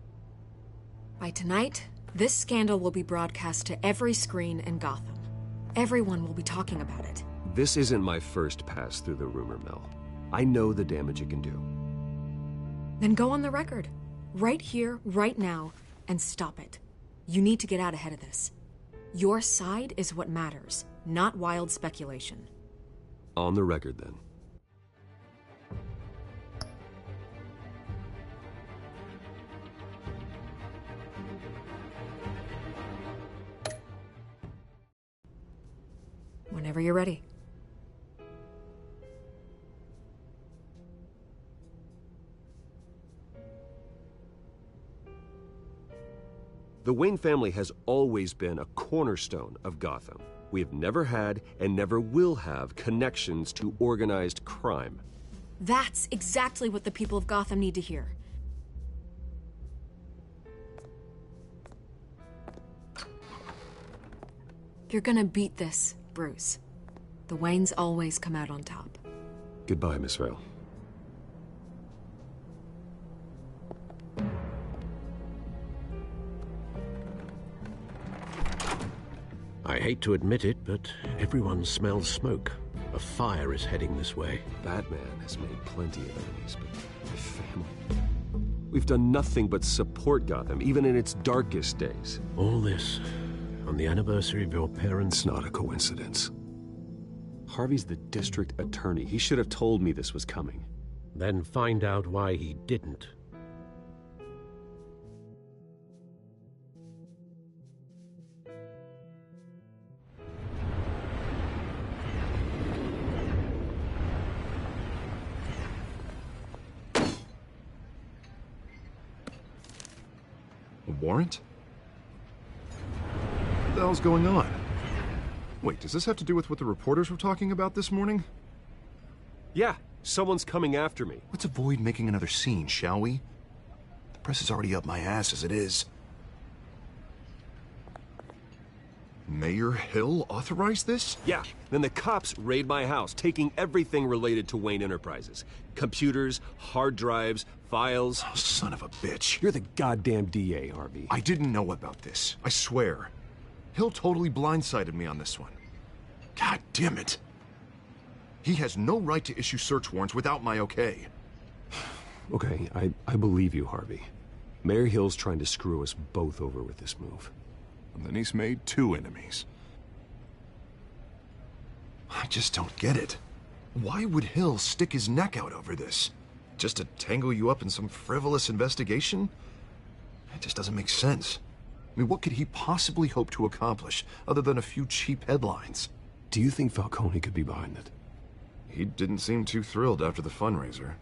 By tonight, this scandal will be broadcast to every screen in Gotham. Everyone will be talking about it. This isn't my first pass through the rumor mill. I know the damage it can do. Then go on the record. Right here, right now, and stop it. You need to get out ahead of this. Your side is what matters, not wild speculation. On the record, then. Whenever you're ready. The Wayne family has always been a cornerstone of Gotham. We have never had and never will have connections to organized crime. That's exactly what the people of Gotham need to hear. You're gonna beat this, Bruce. The Waynes always come out on top. Goodbye, Miss Vale. I hate to admit it, but everyone smells smoke. A fire is heading this way. Batman has made plenty of enemies, but my family... We've done nothing but support Gotham, even in its darkest days. All this on the anniversary of your parents'... It's not a coincidence. Harvey's the district attorney. He should have told me this was coming. Then find out why he didn't. A warrant? What the hell's going on? Wait, does this have to do with what the reporters were talking about this morning? Yeah, someone's coming after me. Let's avoid making another scene, shall we? The press is already up my ass as it is. Mayor Hill authorized this? Yeah, then the cops raid my house, taking everything related to Wayne Enterprises. Computers, hard drives, files. Oh, son of a bitch. You're the goddamn DA, Harvey. I didn't know about this. I swear. Hill totally blindsided me on this one. God damn it. He has no right to issue search warrants without my okay. Okay, I believe you, Harvey. Mayor Hill's trying to screw us both over with this move. And then he's made 2 enemies. I just don't get it. Why would Hill stick his neck out over this? Just to tangle you up in some frivolous investigation? It just doesn't make sense. I mean, what could he possibly hope to accomplish other than a few cheap headlines? Do you think Falcone could be behind it? He didn't seem too thrilled after the fundraiser.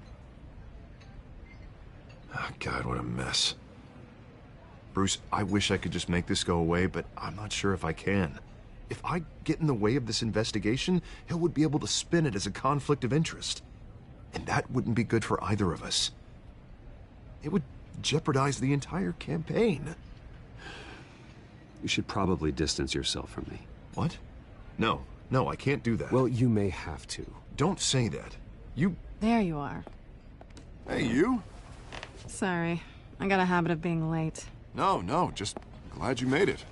Oh, God, what a mess. Bruce, I wish I could just make this go away, but I'm not sure if I can. If I get in the way of this investigation, Hill would be able to spin it as a conflict of interest. And that wouldn't be good for either of us. It would jeopardize the entire campaign. You should probably distance yourself from me. What? No, I can't do that. Well, you may have to. Don't say that. You... There you are. Hey, you? Sorry. I got a habit of being late. No, just glad you made it.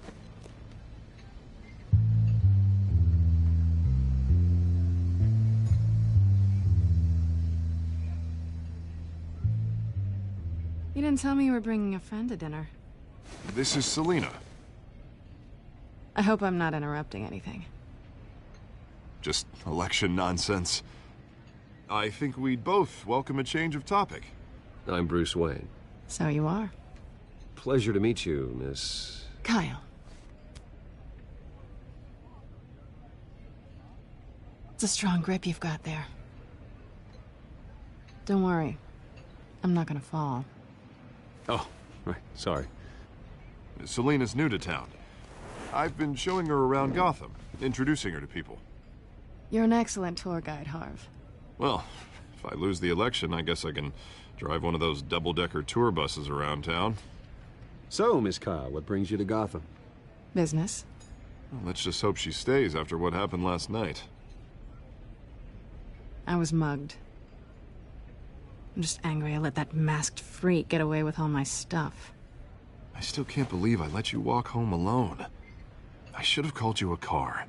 You didn't tell me you were bringing a friend to dinner. This is Selina. I hope I'm not interrupting anything. Just election nonsense. I think we'd both welcome a change of topic. I'm Bruce Wayne. So you are. Pleasure to meet you, Miss... Kyle. It's a strong grip you've got there. Don't worry. I'm not gonna fall. Oh, right. Sorry. Selina's new to town. I've been showing her around Gotham, introducing her to people. You're an excellent tour guide, Harv. Well, if I lose the election, I guess I can drive one of those double-decker tour buses around town. So, Miss Kyle, what brings you to Gotham? Business. Well, let's just hope she stays after what happened last night. I was mugged. I'm just angry I let that masked freak get away with all my stuff. I still can't believe I let you walk home alone. I should have called you a car.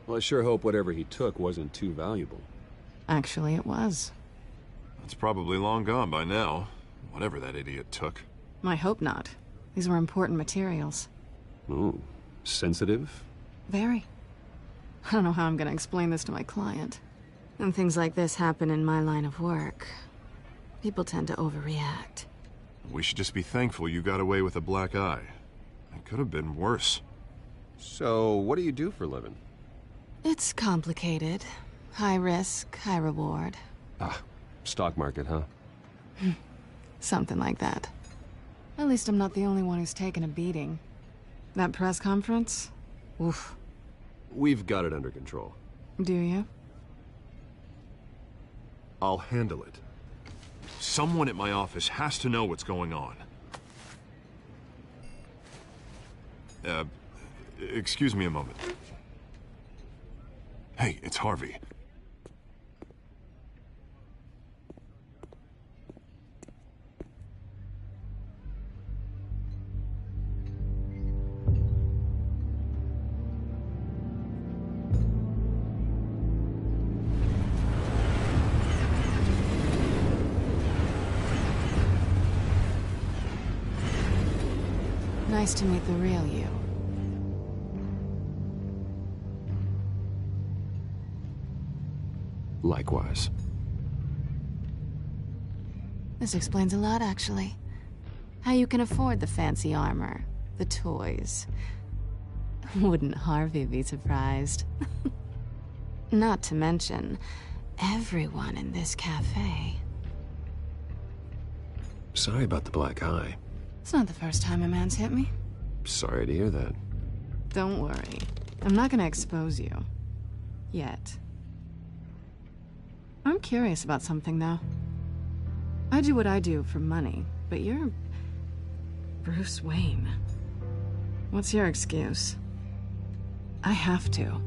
Well, I sure hope whatever he took wasn't too valuable. Actually, it was. It's probably long gone by now, whatever that idiot took. I hope not. These were important materials. Ooh, sensitive? Very. I don't know how I'm gonna explain this to my client. When things like this happen in my line of work, people tend to overreact. We should just be thankful you got away with a black eye. It could have been worse. So, what do you do for a living? It's complicated. High risk, high reward. Ah, stock market, huh? Something like that. At least I'm not the only one who's taken a beating. That press conference? Oof. We've got it under control. Do you? I'll handle it. Someone at my office has to know what's going on. Excuse me a moment. Hey, it's Harvey. Nice to meet the real you. Likewise. This explains a lot, actually. How you can afford the fancy armor, the toys. Wouldn't Harvey be surprised? Not to mention, everyone in this cafe. Sorry about the black eye. It's not the first time a man's hit me. Sorry to hear that. Don't worry. I'm not gonna expose you. Yet. I'm curious about something, though. I do what I do for money, but you're... Bruce Wayne. What's your excuse? I have to.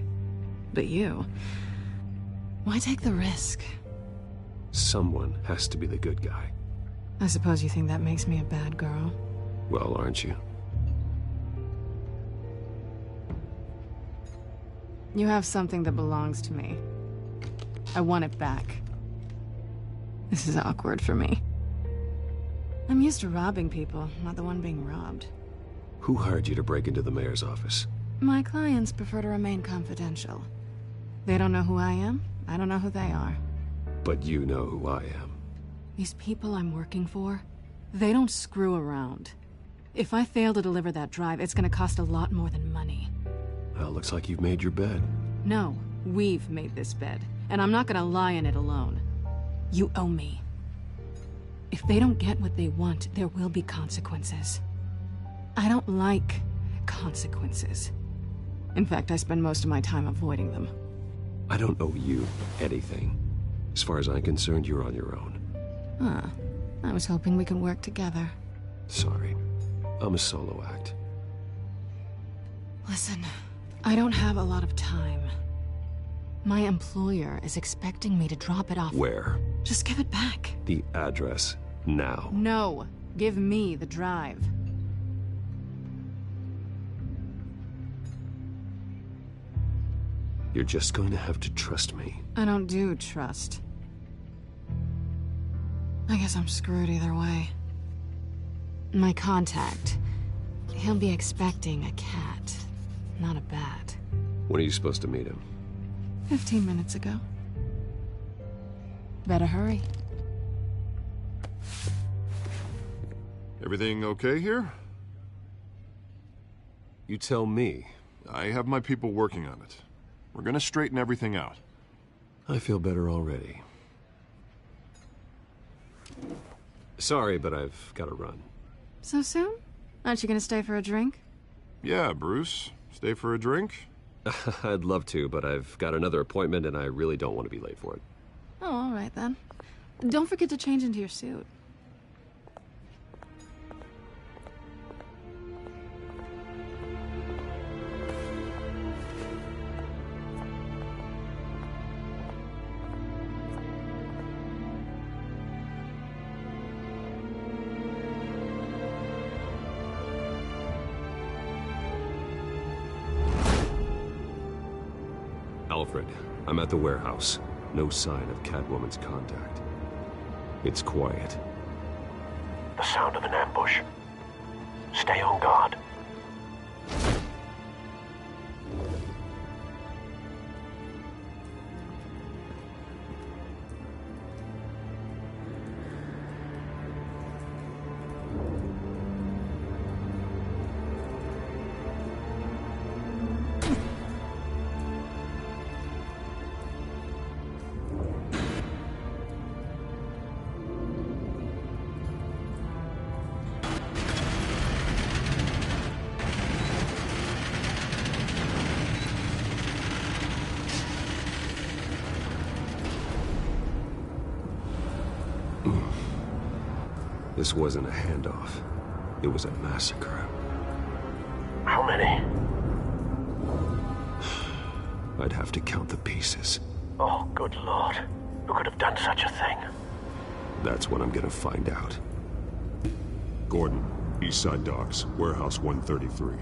But you... Why take the risk? Someone has to be the good guy. I suppose you think that makes me a bad girl? Well, aren't you? You have something that belongs to me. I want it back. This is awkward for me. I'm used to robbing people, not the one being robbed. Who hired you to break into the mayor's office? My clients prefer to remain confidential. They don't know who I am, I don't know who they are. But you know who I am. These people I'm working for, they don't screw around. If I fail to deliver that drive, it's gonna cost a lot more than money. Well, looks like you've made your bed. No, we've made this bed, and I'm not gonna lie in it alone. You owe me. If they don't get what they want, there will be consequences. I don't like consequences. In fact, I spend most of my time avoiding them. I don't owe you anything. As far as I'm concerned, you're on your own. Huh. I was hoping we could work together. Sorry. I'm a solo act. Listen, I don't have a lot of time. My employer is expecting me to drop it off. Where? Just give it back. The address, now. No. Give me the drive. You're just going to have to trust me. I don't do trust. I guess I'm screwed either way. My contact, he'll be expecting a cat, not a bat. When are you supposed to meet him? 15 minutes ago. Better hurry. Everything okay here? You tell me. I have my people working on it. We're gonna straighten everything out. I feel better already. Sorry, but I've got to run. So soon? Aren't you gonna stay for a drink? Yeah, Bruce. Stay for a drink? I'd love to, but I've got another appointment and I really don't want to be late for it. Oh, all right then. Don't forget to change into your suit. Alfred, I'm at the warehouse. No sign of Catwoman's contact. It's quiet. The sound of an ambush. Stay on guard. This wasn't a handoff. It was a massacre. How many? I'd have to count the pieces. Oh, good Lord. Who could have done such a thing? That's what I'm gonna find out. Gordon, East Side Docks, Warehouse 133.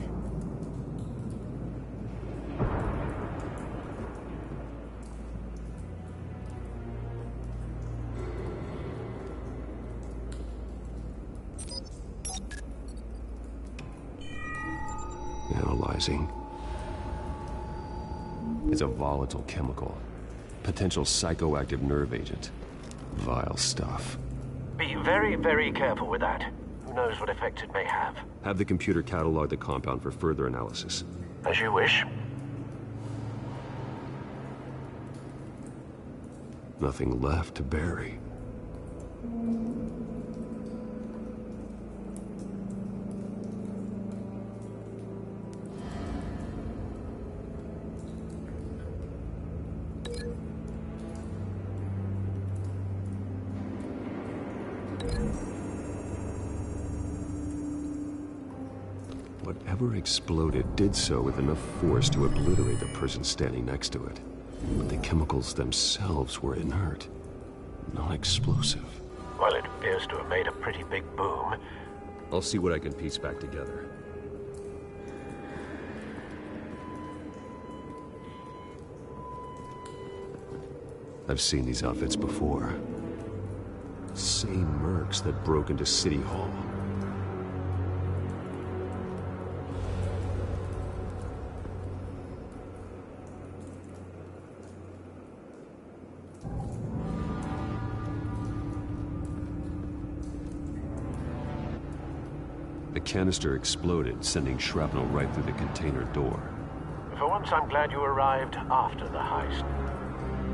Analyzing. It's a volatile chemical. Potential psychoactive nerve agent. Vile stuff. Be very, very careful with that. Who knows what effect it may have. Have the computer catalog the compound for further analysis. As you wish. Nothing left to bury. Whatever exploded did so with enough force to obliterate the person standing next to it. But the chemicals themselves were inert, non-explosive. Well, it appears to have made a pretty big boom. I'll see what I can piece back together. I've seen these outfits before. Same mercs that broke into City Hall. The canister exploded, sending shrapnel right through the container door. For once, I'm glad you arrived after the heist.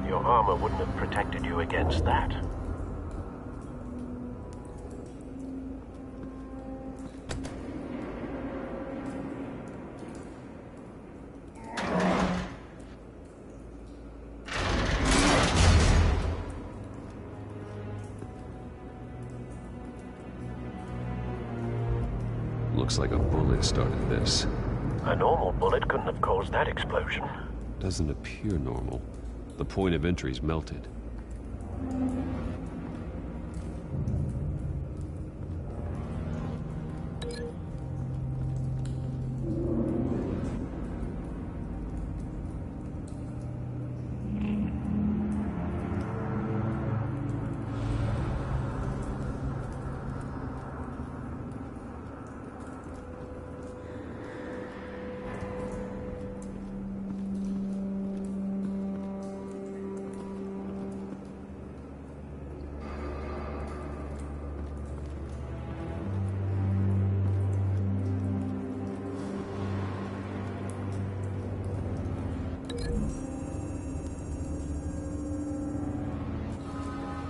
Your armor wouldn't have protected you against that. Looks like a bullet started this. A normal bullet couldn't have caused that explosion. Doesn't appear normal. The point of entry's melted.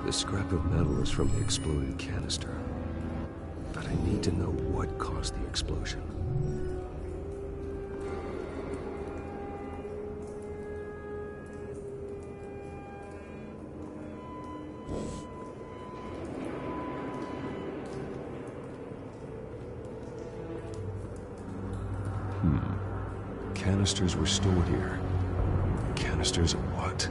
The scrap of metal is from the exploded canister. But I need to know what caused the explosion. Canisters were stored here. Canisters of what?